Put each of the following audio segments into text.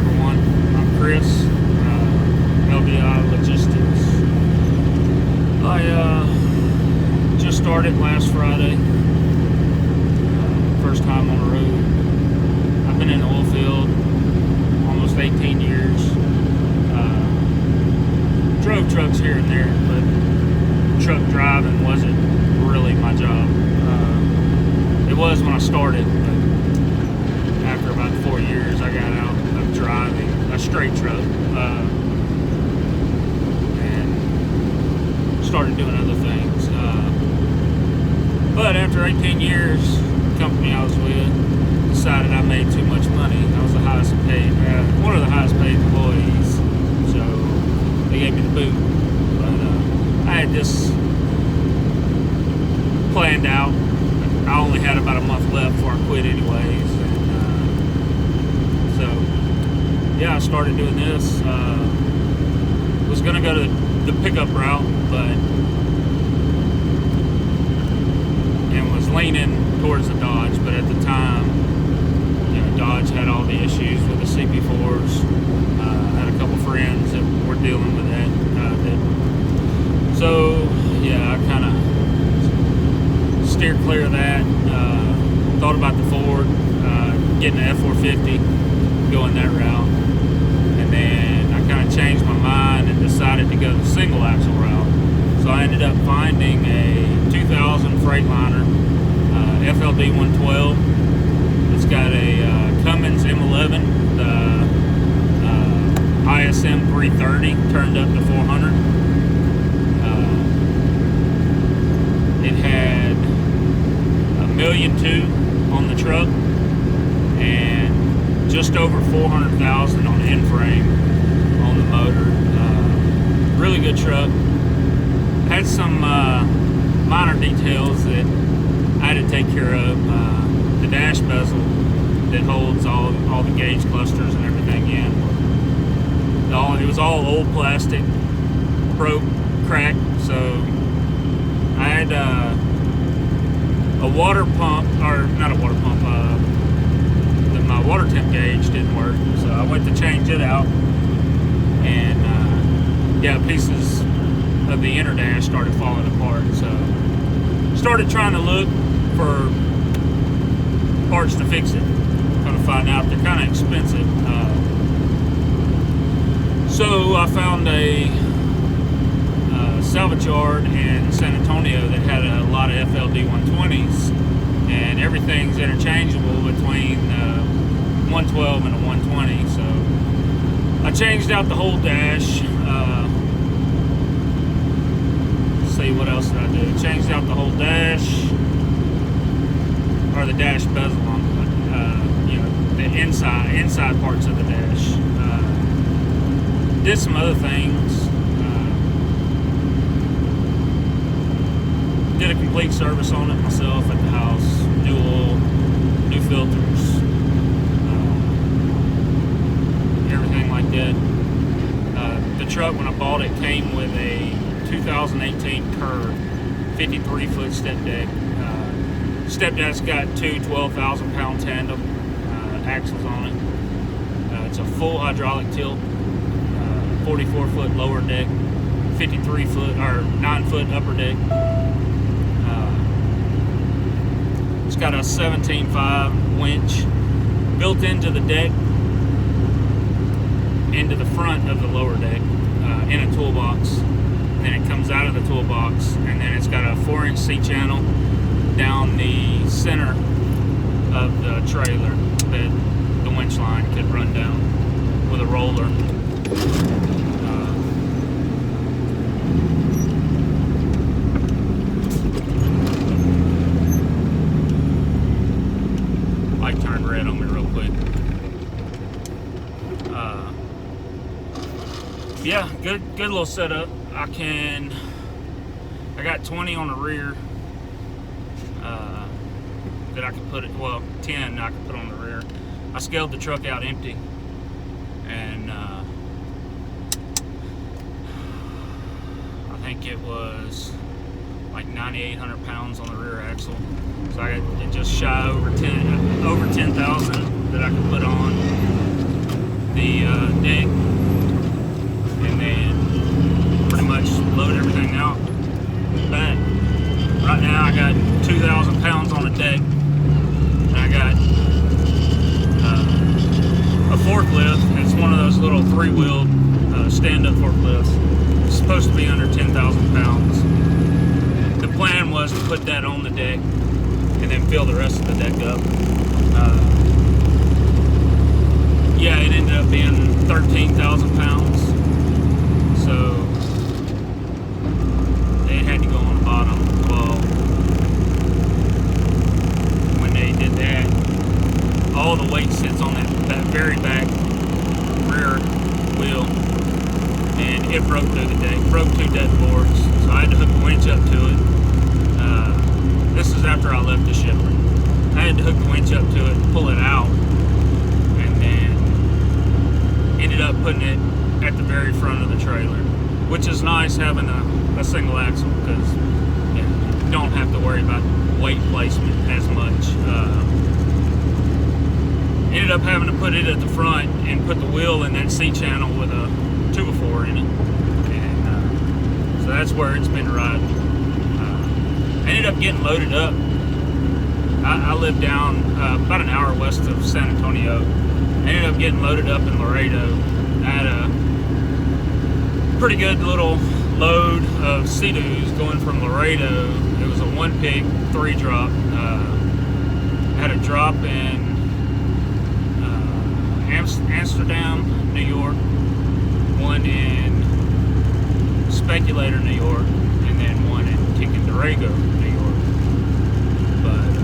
everyone. I'm Chris, LDI Logistics. I just started last Friday. First time on the road. I've been in the oil field almost 18 years. Drove trucks here and there, but truck driving wasn't really my job. It was when I started, but after about 4 years, I got out of driving a straight truck and started doing other things. But after 18 years, the company I was with decided I made too much money. I was the highest paid, one of the highest paid employees, so they gave me the boot. But I had this planned out. I only had about a month left before I quit anyways, and so yeah, I started doing this. Was gonna go to the pickup route, and was leaning towards the Dodge, but at the time, you know, Dodge had all the issues with the CP4s. I had a couple friends that were dealing with that. So yeah, I kind of steered clear of that. Thought about the Ford, getting an F450, going that route, and then I kind of changed my mind and decided to go the single axle route. So I ended up finding a 2000 Freightliner FLD 112. It's got a Cummins M11, the ISM 330 turned up to 400. It had $1.2 million on the truck and just over 400,000 on the end frame on the motor. Really good truck. Had some minor details that I had to take care of. The dash bezel that holds all the gauge clusters and everything in. It was all old plastic, broke, cracked, so I had a water pump, or not a water pump, my water temp gauge didn't work, so I went to change it out, and yeah, pieces of the inner dash started falling apart, so started trying to look for parts to fix it. Kind of find out they're kind of expensive. So I found a salvage yard in San Antonio that had a lot of FLD 120s, and everything's interchangeable between 112 and a 120. So I changed out the whole dash. Let's see, what else did I do? Changed out the whole dash, or the dash bezel on, you know, the inside parts of the dash. Did some other things. Did a complete service on it myself at the house. New oil, new filters, everything like that. The truck, when I bought it, came with a 2018 Kerr 53-foot StepDeck. StepDeck's got two 12,000-pound tandem axles on it. It's a full hydraulic tilt, 44-foot lower deck, 53-foot or 9-foot upper deck. It's got a 17.5 winch built into the deck, into the front of the lower deck, in a toolbox. Then it comes out of the toolbox, and then it's got a 4-inch C-channel down the center of the trailer that the winch line could run down with a roller. Light turned red on me real quick. Yeah, good little setup. I got 20 on the rear that I could put it, well, 10 I could put on the rear. I scaled the truck out empty, and I think it was like 9,800 pounds on the rear axle. So I got it just shy over 10,000 that I could put on. The deck, and then pretty much load everything out back. Right now I got 2,000 pounds on the deck, and I got a forklift. It's one of those little three-wheeled stand-up forklifts. It's supposed to be under 10,000 pounds. The plan was to put that on the deck and then fill the rest of the deck up. Yeah, it ended up being 13,000 pounds. So they had to go on the bottom. Well, when they did that, all the weight sits on that very back rear wheel, and it broke through the deck, broke 2 deck boards. So I had to hook the winch up to it. This is after I left the shipper. I had to hook the winch up to it, pull it out, and then ended up putting it at the very front of the trailer, which is nice having a single axle, because you don't have to worry about weight placement as much. Ended up having to put it at the front and put the wheel in that C channel with a 2x4 in it, and so that's where it's been riding. I ended up getting loaded up. I live down about an hour west of San Antonio. I ended up getting loaded up in Laredo. I had a pretty good little load of Sea-Doos going from Laredo. It was a 1-pig, 3-drop. I had a drop in Amsterdam, New York, one in Speculator, New York, and then one in Ticonderoga, New York. But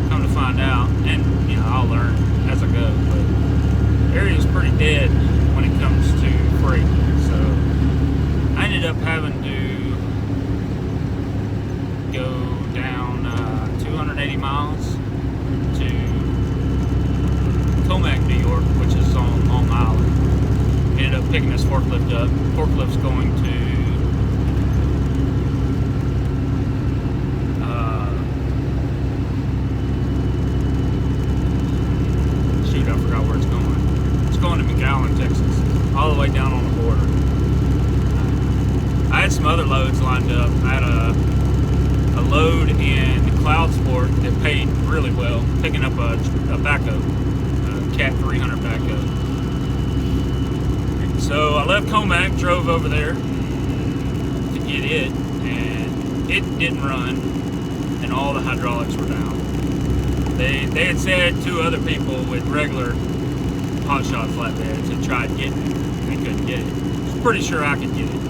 come to find out, and I'll learn as I go, but the area's pretty dead when it comes to freight. So I ended up having to go down 280 miles to Comac, New York, which is on Long Island. Ended up picking this forklift up. Forklift's going to shoot, I forgot where it's going. It's going to McAllen, Texas, all the way down on the border. I had some other loads lined up. I had a load in Cloud Sport that paid really well, picking up a backhoe. Cat 300 backhoe. So I left Comac, drove over there to get it, and it didn't run, and all the hydraulics were down. They had said 2 other people with regular Hotshot flatbeds had tried getting it, and they couldn't get it. I was pretty sure I could get it,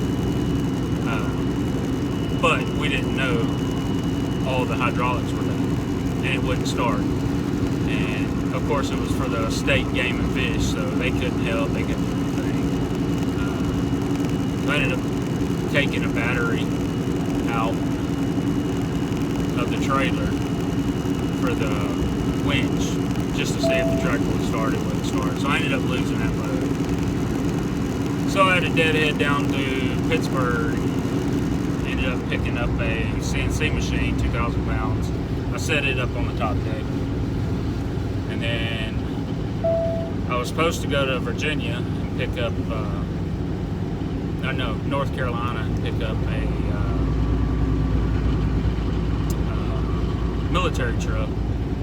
but we didn't know all the hydraulics were down, and it wouldn't start. And of course, it was for the state game and fish, so they couldn't help, they couldn't do anything. I ended up taking a battery out of the trailer for the winch, just to see if the tractor would start. It wouldn't start, so I ended up losing that load. So I had to deadhead down to Pittsburgh. Ended up picking up a CNC machine, 2,000 pounds. I set it up on the top deck. And then I was supposed to go to Virginia and pick up, North Carolina, and pick up a military truck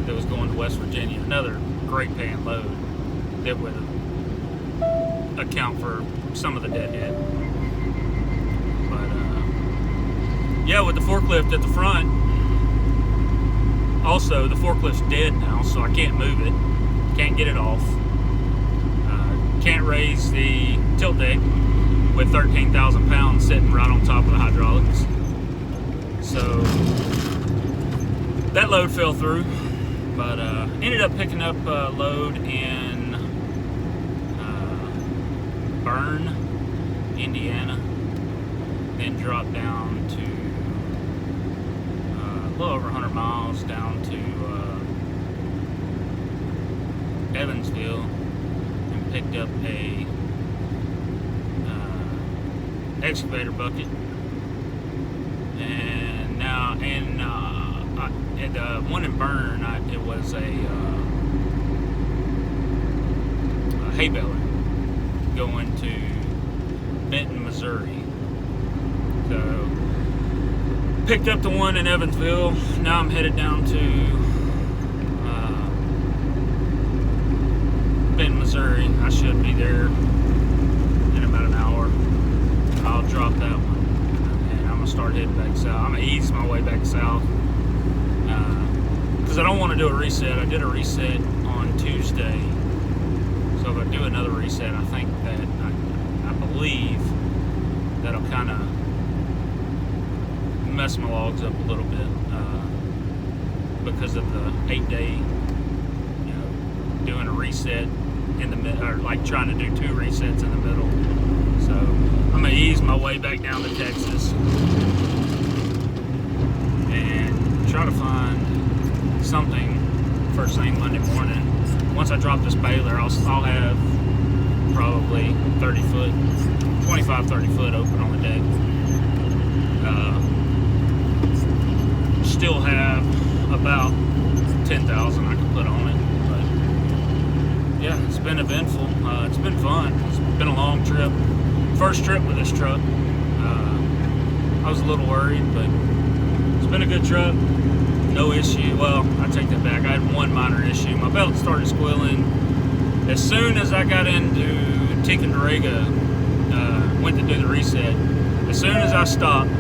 that was going to West Virginia. Another great paying load that would account for some of the deadhead. But yeah, with the forklift at the front, also the forklift's dead now, so I can't move it, can't get it off, can't raise the tilt deck with 13,000 pounds sitting right on top of the hydraulics. So that load fell through, but ended up picking up a load in Bern, Indiana, then dropped down to a little over 100 miles down to Evansville, and picked up a excavator bucket. And now, the one in Bern, it was a hay baler. going to Benton, Missouri. So picked up the one in Evansville. Now I'm headed down to Benton, Missouri. I should be there in about an hour. I'll drop that one, and I'm gonna start heading back south. I'm gonna ease my way back south because I don't want to do a reset. I did a reset on Tuesday, so if I do another reset, I think that I believe that'll kind of mess my logs up a little bit because of the 8-day, doing a reset in the middle, or like trying to do 2 resets in the middle. So I'm gonna ease my way back down to Texas and try to find something first thing Monday morning. Once I drop this baler, I'll have probably 30 foot, 25, 30 foot open on the deck. Still have about 10,000 I can put on it, but yeah, it's been eventful. It's been fun. It's been a long trip. First trip with this truck. I was a little worried, but it's been a good truck. No issue. Well, I take that back. I had one minor issue. My belt started squealing as soon as I got into TicToc, went to do the reset. As soon as I stopped,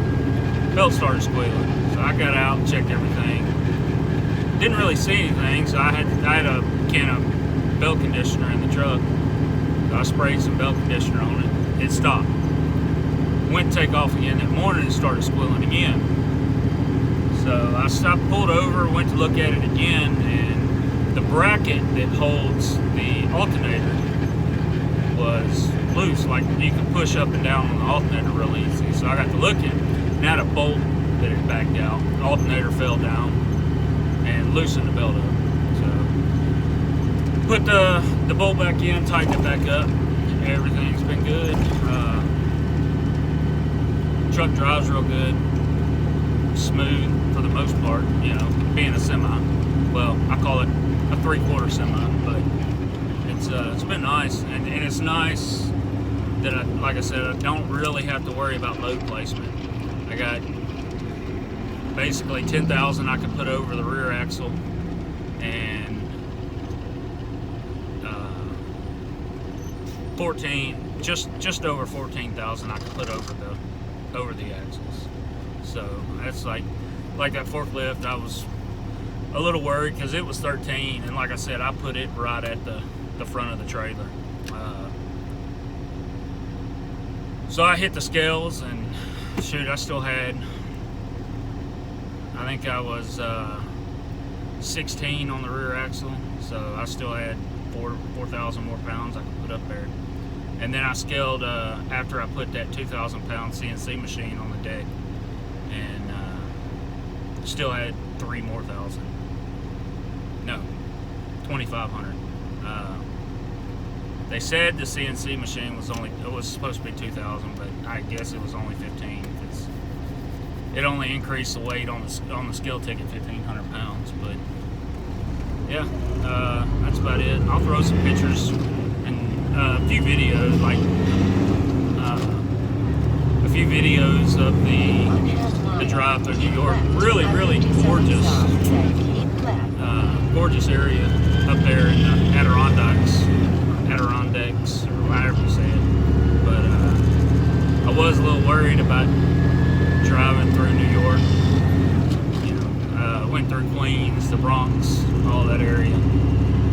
belt started squealing. So I got out, checked everything. Didn't really see anything, so I had a can of belt conditioner in the truck. So I sprayed some belt conditioner on it. It stopped. Went to take off again that morning and started squealing again. So I stopped, pulled over, went to look at it again, and the bracket that holds the alternator was loose. Like you could push up and down on the alternator real easy. So I got to looking, and had a bolt that had backed out. The alternator fell down and loosened the belt up. So put the bolt back in, tightened it back up. Everything's been good. Truck drives real good, smooth for the most part. Being a semi. Well, I call it a 3/4 semi, but it's been nice, and it's nice that like I said, I don't really have to worry about load placement. I got basically 10,000 I can put over the rear axle, and 14, just over 14,000 I can put over the axles. So that's like that forklift. I was a little worried because it was 13, and like I said, I put it right at the front of the trailer. So I hit the scales, and shoot, I still had, I think I was 16 on the rear axle, so I still had 4,000 more pounds I could put up there. And then I scaled after I put that 2,000 pound CNC machine on the deck, and still had 3 more thousand. No, 2,500. They said the CNC machine was supposed to be 2,000, but I guess it was only 15. It only increased the weight on the scale ticket 1,500 pounds. But yeah, that's about it. I'll throw some pictures and a few videos, like a few videos of the drive through New York. Really, really gorgeous, gorgeous area up there in the Adirondacks, or however you say it. But I was a little worried about driving through New York. Went through Queens, the Bronx, all that area.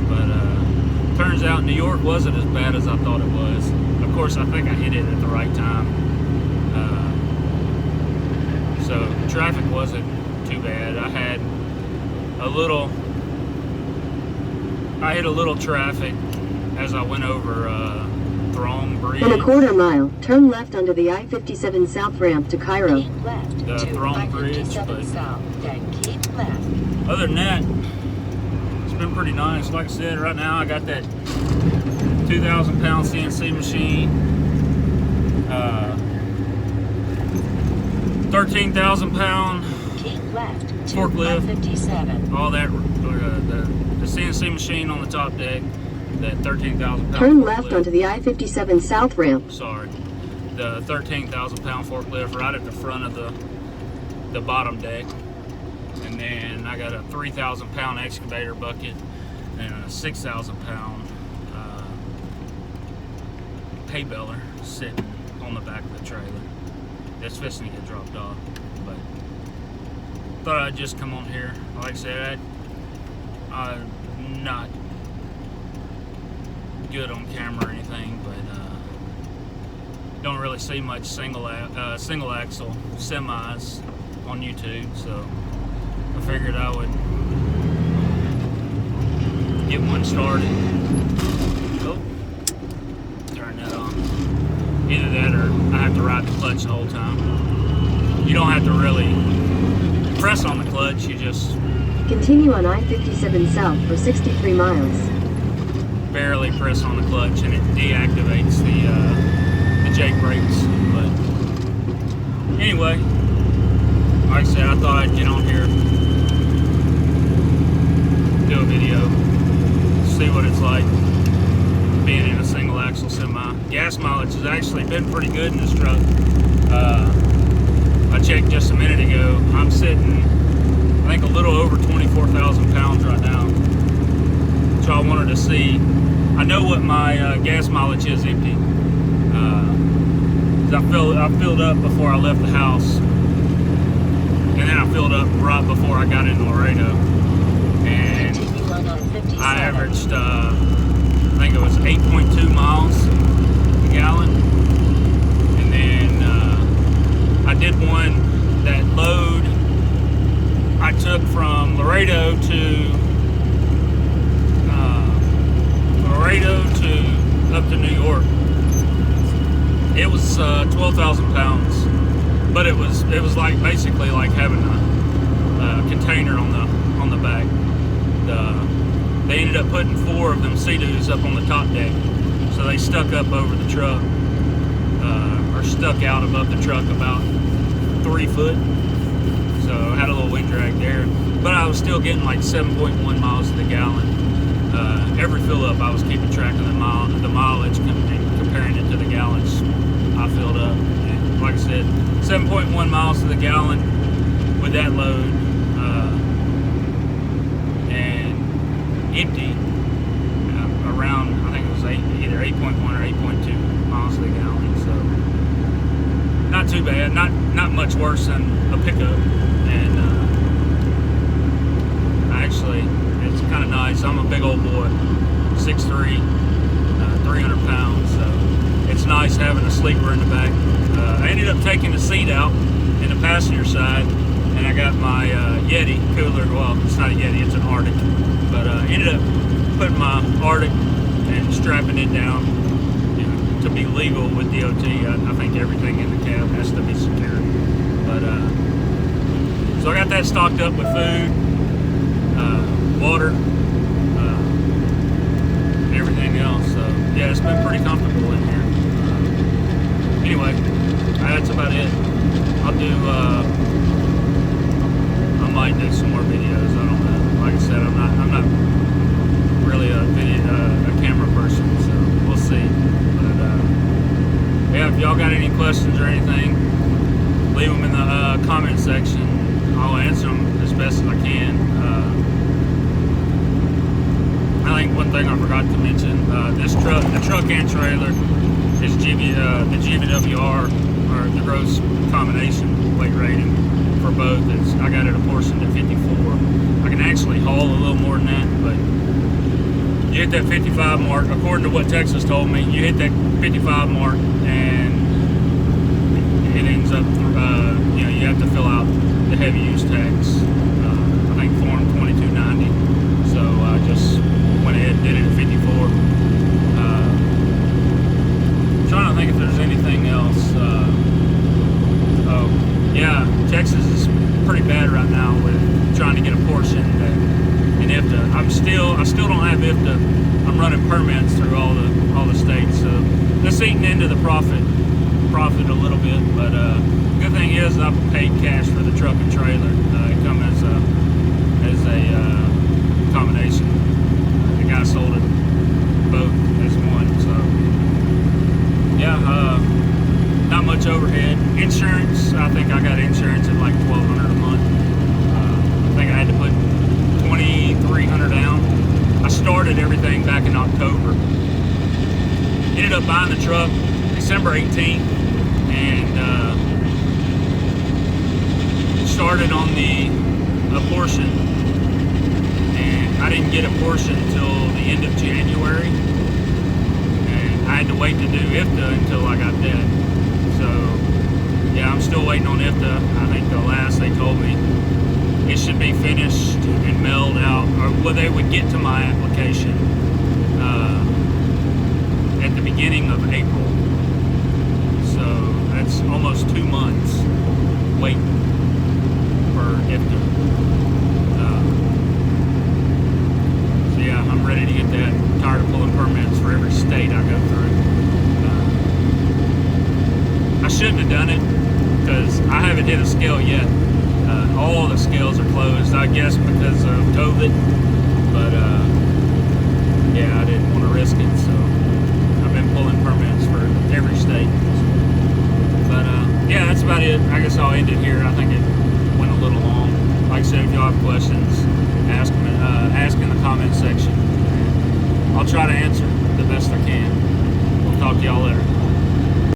But turns out New York wasn't as bad as I thought it was. Of course, I think I hit it at the right time. So traffic wasn't too bad. I hit a little traffic as I went over Throng Bridge. In a quarter mile, turn left onto the I-57 South ramp to Cairo. The Throng Bridge, but South, then keep left. Other than that, it's been pretty nice. Like I said, right now I got that 2,000 pound CNC machine, 13,000 pound forklift, all that, the CNC machine on the top deck, that 13,000 pound Turn forklift. left onto the I-57 South ramp. Sorry, the 13,000 pound forklift right at the front of the bottom deck, and then I got a 3,000 pound excavator bucket and a 6,000 pound hay baler sitting on the back of the trailer. That's fixing to get dropped off, but thought I'd just come on here. Like I said, I'm not good on camera or anything, but don't really see much single axle semis on YouTube, so I figured I would get one started. Oh, turn that on. Either that or I have to ride the clutch the whole time. You don't have to really press on the clutch, you just Continue on I-57 South for 63 miles. barely press on the clutch and it deactivates the Jake brakes. But anyway, like I said, I thought I'd get on here, do a video, see what it's like being in a single axle semi. Gas mileage has actually been pretty good in this truck. I checked just a minute ago. I'm sitting, I think, a little over 24,000 pounds right now. So I wanted to see. I know what my gas mileage is empty. I filled up before I left the house, and then I filled up right before I got into Laredo, and I averaged, I think it was 8.2 miles a gallon. And then I did one, that load I took from Laredo to up to New York. It was 12,000 pounds, but it was like basically like having a container on the back. They ended up putting 4 of them Sea-Doos up on the top deck, so they stuck up over the truck, or stuck out above the truck about 3 foot. So I had a little wind drag there, but I was still getting like 7.1 miles to the gallon. Every fill up, I was keeping track of the mileage and comparing it to the gallons I filled up. And like I said, 7.1 miles to the gallon with that load, and empty around, I think it was either 8.1 or 8.2 miles to the gallon. So not too bad, not much worse than a pickup. And actually, it's kind of nice. I'm a big old boy, 6'3", 300 pounds, so it's nice having a sleeper in the back. I ended up taking the seat out in the passenger side, and I got my Yeti cooler. Well, it's not a Yeti, it's an Arctic, but ended up putting my Arctic and strapping it down. You know, to be legal with DOT, I think everything in the cab has to be secure. But so I got that stocked up with food, water, and everything else. So yeah, it's been pretty comfortable in here. Anyway, that's about it. I'll do, I might do some more videos. I don't know. Like I said, I'm not really a camera person, so we'll see. But yeah, if y'all got any questions or anything, leave them in the comment section. I'll answer them as best as I can. I think one thing I forgot to mention, this truck, the truck and trailer, is the GVWR, or the gross combination weight rating for both. I got it apportioned at 54. I can actually haul a little more than that, but you hit that 55 mark, according to what Texas told me, you hit that 55 mark and it ends up, you know, you have to fill out the heavy use tax, I think form 2290. So I just went ahead and did it at 54. Trying to think if there's anything else. Oh yeah, Texas is pretty bad right now with trying to get a portion in IFTA. I still don't have IFTA. I'm running permits through all the states, so that's eating into the profit a little bit. But good thing is I paid cash for the truck and trailer. It come as a combination. The guy sold it both as one. So yeah, not much overhead. Insurance, I think I got insurance at like $1,200 a month. I think I had to put $2,300 down. I started everything back in October. Ended up buying the truck December 18th, and started on a portion, and I didn't get a portion until the end of January, and I had to wait to do IFTA until I got that. So yeah, I'm still waiting on IFTA. I think the last they told me it should be finished and mailed out, or well, they would get to my application at the beginning of April. So that's almost 2 months waiting for IFTA. So yeah, I'm ready to get that. I'm tired of pulling permits for every state I go through. I shouldn't have done it because I haven't hit a scale yet. All the scales are closed, I guess because of COVID, but yeah, I didn't want to risk it, so I've been pulling permits for every state. But yeah, that's about it. I guess I'll end it here. I think it went a little long. Like I said, if y'all have questions, ask in the comment section. I'll try to answer the best I can. We'll talk to y'all later.